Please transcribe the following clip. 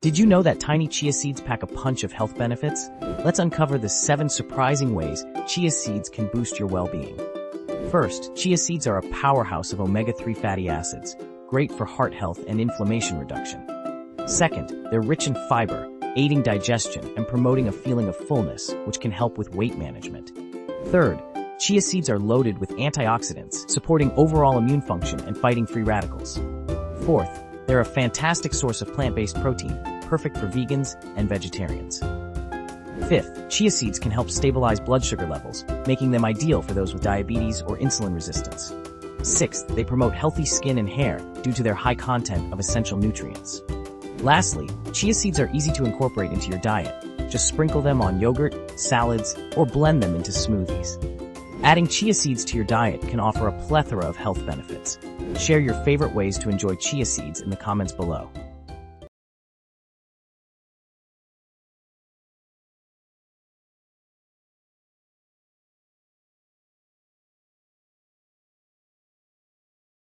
Did you know that tiny chia seeds pack a punch of health benefits? Let's uncover the 7 surprising ways chia seeds can boost your well-being. First, chia seeds are a powerhouse of omega-3 fatty acids, great for heart health and inflammation reduction. Second, they're rich in fiber, aiding digestion and promoting a feeling of fullness, which can help with weight management. Third, chia seeds are loaded with antioxidants, supporting overall immune function and fighting free radicals. Fourth, they're a fantastic source of plant-based protein, perfect for vegans and vegetarians. Fifth, chia seeds can help stabilize blood sugar levels, making them ideal for those with diabetes or insulin resistance. Sixth, they promote healthy skin and hair due to their high content of essential nutrients. Lastly, chia seeds are easy to incorporate into your diet. Just sprinkle them on yogurt, salads, or blend them into smoothies. Adding chia seeds to your diet can offer a plethora of health benefits. Share your favorite ways to enjoy chia seeds in the comments below.